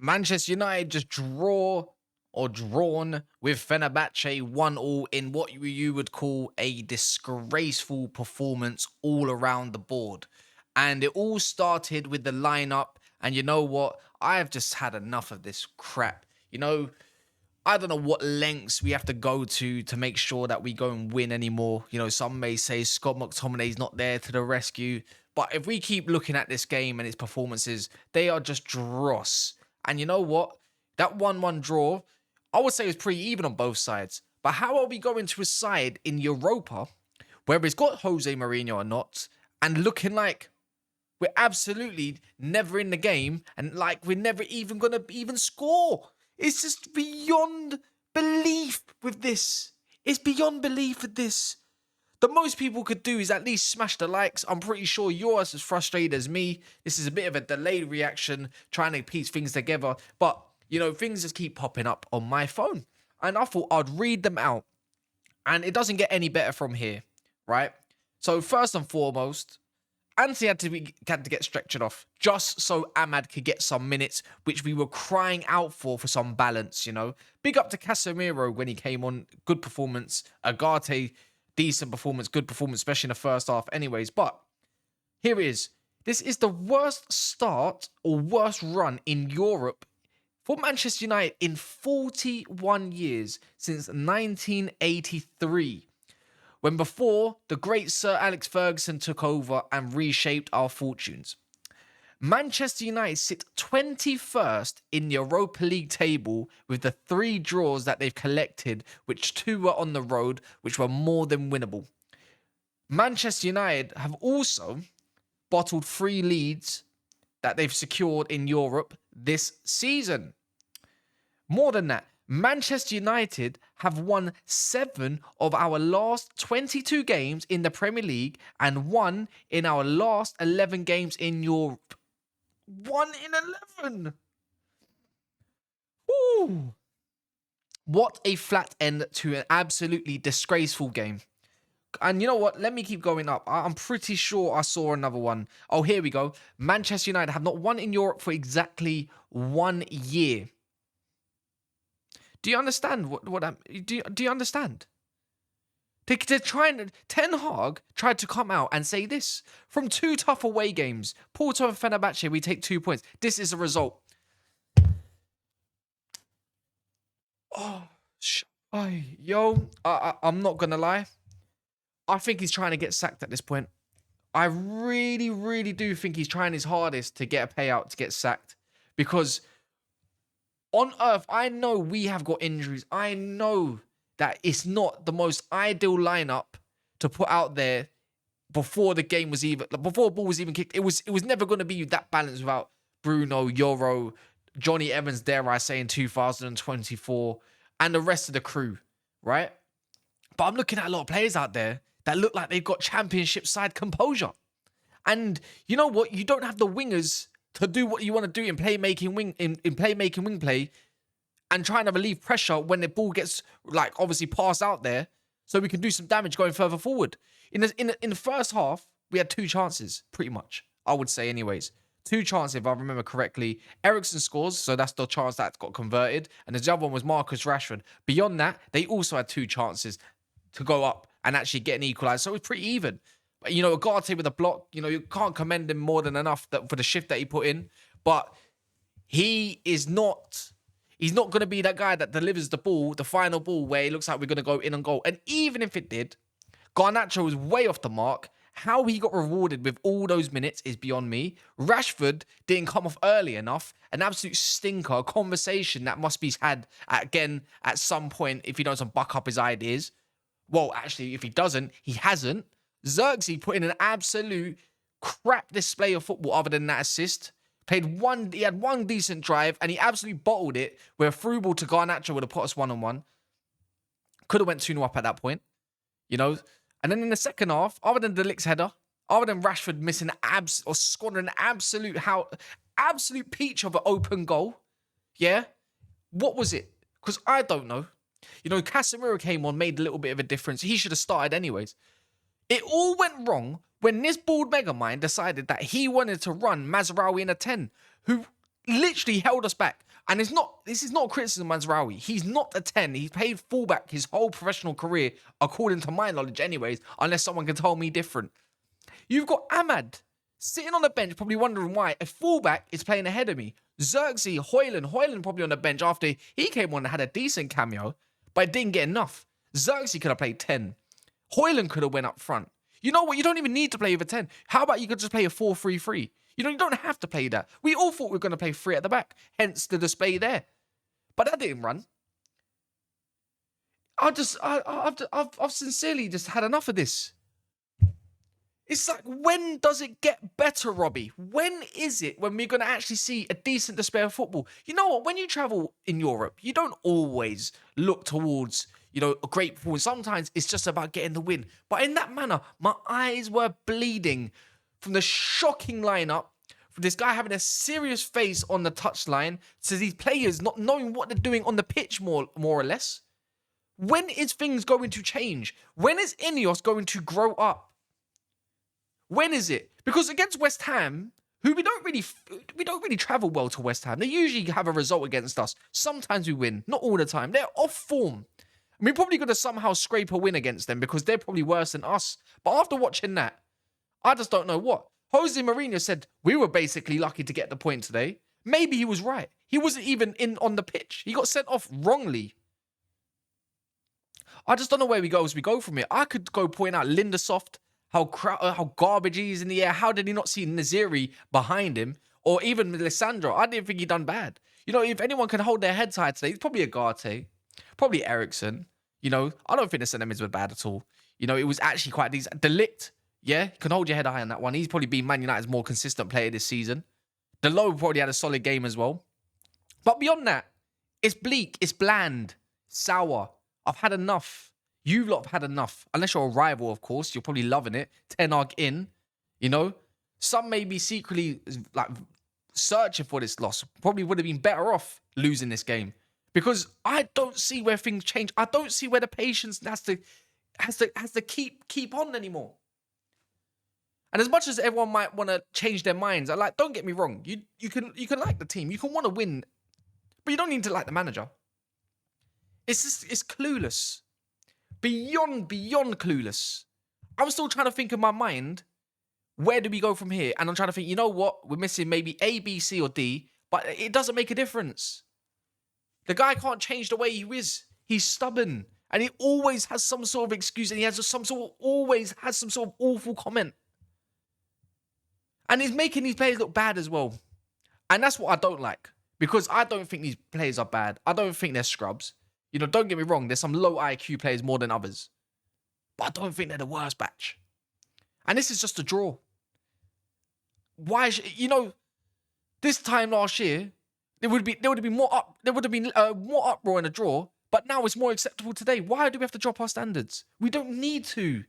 Manchester United just drawn with Fenerbahce 1-1 in what you would call a disgraceful performance all around the board. And it all started with the lineup. And you know what? I've just had enough of this crap. I don't know what lengths we have to go to make sure that we go and win anymore. Some may say Scott McTominay's not there to the rescue. But if we keep looking at this game and its performances, they are just dross. And you know what? That 1-1 draw, I would say, was pretty even on both sides. But how are we going to a side in Europa, whether it's got Jose Mourinho or not, and looking like we're absolutely never in the game and like we're never even going to even score? It's just beyond belief with this. It's beyond belief with this. The most people could do is at least smash the likes. I'm pretty sure you're as frustrated as me. This is a bit of a delayed reaction, trying to piece things together. But, things just keep popping up on my phone. And I thought I'd read them out. And it doesn't get any better from here, right? So first and foremost, Anthony had to get stretched off just so AMAD could get some minutes, which we were crying out for some balance, Big up to Casemiro when he came on. Good performance. Agate, decent performance. Good performance, especially in the first half anyways. But here it is. This is the worst start or worst run in Europe for Manchester United in 41 years since 1983. When before, the great Sir Alex Ferguson took over and reshaped our fortunes. Manchester United sit 21st in the Europa League table with the 3 draws that they've collected, which 2 were on the road, which were more than winnable. Manchester United have also bottled 3 leads that they've secured in Europe this season. More than that, Manchester United have won 7 of our last 22 games in the Premier League and 1 in our last 11 games in Europe. 1 in 11. Woo. What a flat end to an absolutely disgraceful game. And you know what? Let me keep going up. I'm pretty sure I saw another one. Oh, here we go. Manchester United have not won in Europe for exactly 1 year. Do you understand do you understand? They're trying. Ten Hag tried to come out and say this. From 2 tough away games, Porto and Fenerbahce, we take 2 points. This is the result. I'm not going to lie. I think he's trying to get sacked at this point. I really, really do think he's trying his hardest to get a payout to get sacked. Because on earth, I know we have got injuries. I know that it's not the most ideal lineup to put out there before the game was even, before the ball was even kicked. It was never going to be that balanced without Bruno, Euro, Johnny Evans, dare I say, in 2024, and the rest of the crew, right? But I'm looking at a lot of players out there that look like they've got championship side composure. And you know what? You don't have the wingers to do what you want to do in playmaking wing play and trying to relieve pressure when the ball gets obviously passed out there so we can do some damage going further forward. In the first half, we had 2 chances, pretty much, I would say anyways. 2 chances, if I remember correctly. Eriksen scores, so that's the chance that got converted. And the other one was Marcus Rashford. Beyond that, they also had 2 chances to go up and actually get an equaliser. So it was pretty even. But, Agate with a block, you can't commend him more than enough for the shift that he put in. But he's not going to be that guy that delivers the ball, the final ball, where it looks like we're going to go in and goal. And even if it did, Garnacho was way off the mark. How he got rewarded with all those minutes is beyond me. Rashford didn't come off early enough. An absolute stinker, a conversation that must be had again at some point if he doesn't buck up his ideas. Well, actually, if he doesn't, he hasn't. Xerxes put in an absolute crap display of football other than that assist. He had 1 decent drive and he absolutely bottled it where a through ball to Garnacho would have put us 1-on-1. Could have went 2-0 up at that point, And then in the second half, other than Bleak's header, other than Rashford missing or scoring an absolute peach of an open goal, yeah, what was it? Because I don't know. Casemiro came on, made a little bit of a difference. He should have started anyways. It all went wrong when this bald Megamind decided that he wanted to run Mazraoui in a 10, who literally held us back. And this is not a criticism of Mazraoui. He's not a 10. He's played fullback his whole professional career, according to my knowledge anyways, unless someone can tell me different. You've got AMAD sitting on the bench, probably wondering why a fullback is playing ahead of me. Xerxes, Hoyland probably on the bench after he came on and had a decent cameo, but didn't get enough. Xerxes could have played 10. Hoyland could have went up front. You know what? You don't even need to play with a 10. How about you could just play a 4-3-3? You don't have to play that. We all thought we were going to play 3 at the back, hence the display there. But that didn't run. I've sincerely just had enough of this. It's like, when does it get better, Robbie? When is it when we're going to actually see a decent display of football? You know what? When you travel in Europe, you don't always look towards, a great performance. Sometimes it's just about getting the win. But in that manner, my eyes were bleeding from the shocking lineup, from this guy having a serious face on the touchline, to these players not knowing what they're doing on the pitch, more or less. When is things going to change? When is Ineos going to grow up? When is it? Because against West Ham, who we don't really travel well to West Ham. They usually have a result against us. Sometimes we win, not all the time. They're off form. And we're probably going to somehow scrape a win against them because they're probably worse than us. But after watching that, I just don't know what. Jose Mourinho said we were basically lucky to get the point today. Maybe he was right. He wasn't even in on the pitch. He got sent off wrongly. I just don't know where we go as we go from here. I could go point out Lindesoft, how garbage he is in the air. How did he not see Naziri behind him? Or even Lissandro. I didn't think he'd done bad. If anyone can hold their heads high today, it's probably Agate, probably Ericsson. I don't think the centre-mids were bad at all. It was actually quite decent. Delict, yeah, can hold your head high on that one. He's probably been Man United's more consistent player this season. Delo probably had a solid game as well. But beyond that, it's bleak, it's bland, sour. I've had enough. You lot have had enough. Unless you're a rival, of course. You're probably loving it. Ten Hag in. Some may be secretly searching for this loss. Probably would have been better off losing this game. Because I don't see where things change. I don't see where the patience has to keep on anymore. And as much as everyone might want to change their minds, don't get me wrong. You can like the team. You can want to win. But you don't need to like the manager. It's clueless. Beyond clueless. I'm still trying to think in my mind, where do we go from here? And I'm trying to think, you know what? We're missing maybe A, B, C, or D, but it doesn't make a difference. The guy can't change the way he is. He's stubborn. And he always has some sort of excuse, and he always has some sort of awful comment. And he's making these players look bad as well. And that's what I don't like. Because I don't think these players are bad. I don't think they're scrubs. Don't get me wrong. There's some low IQ players more than others. But I don't think they're the worst batch. And this is just a draw. Why? This time last year, there would have been more uproar in a draw. But now it's more acceptable today. Why do we have to drop our standards? We don't need to.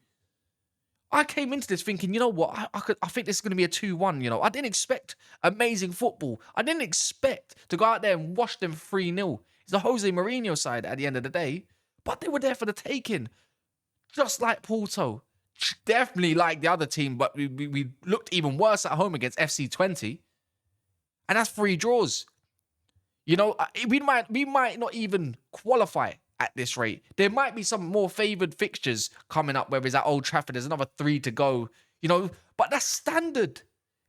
I came into this thinking, you know what? I think this is going to be a 2-1. I didn't expect amazing football. I didn't expect to go out there and wash them 3-0. It's the Jose Mourinho side at the end of the day. But they were there for the taking. Just like Porto. Definitely like the other team, but we looked even worse at home against FC20. And that's 3 draws. We might not even qualify at this rate. There might be some more favoured fixtures coming up, whether it's at Old Trafford, there's another 3 to go. But that's standard.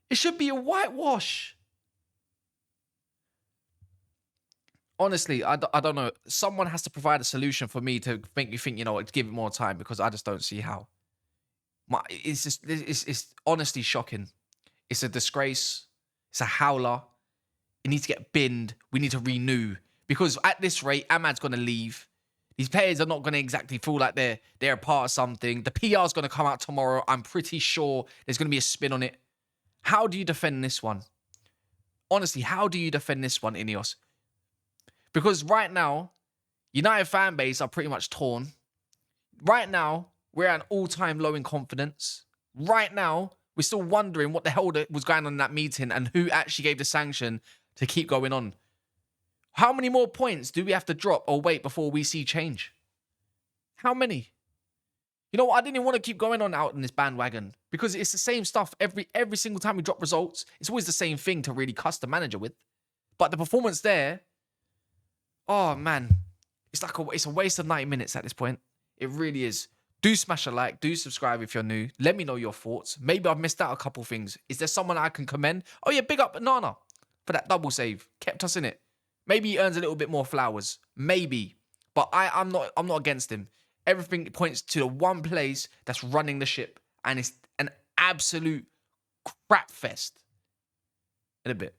It should be a whitewash. Honestly, I don't know. Someone has to provide a solution for me to make me think, give it more time, because I just don't see how. It's honestly shocking. It's a disgrace. It's a howler. It needs to get binned. We need to renew. Because at this rate, Amad's going to leave. These players are not going to exactly feel like they're a part of something. The PR is going to come out tomorrow. I'm pretty sure there's going to be a spin on it. How do you defend this one? Honestly, how do you defend this one, Ineos? Because right now, United fan base are pretty much torn. Right now, we're at an all-time low in confidence. Right now, we're still wondering what the hell was going on in that meeting and who actually gave the sanction to keep going on. How many more points do we have to drop or wait before we see change? How many? You know what? I didn't even want to keep going on out in this bandwagon because it's the same stuff every single time we drop results. It's always the same thing to really cuss the manager with. But the performance there Oh man, it's a waste of 90 minutes at this point. It really is. Do smash a like, do subscribe if you're new. Let me know your thoughts. Maybe I've missed out a couple things. Is there someone I can commend? Oh yeah, big up Banana for that double save. Kept us in it. Maybe he earns a little bit more flowers. Maybe. But I'm not against him. Everything points to the one place that's running the ship. And it's an absolute crap fest. In a bit.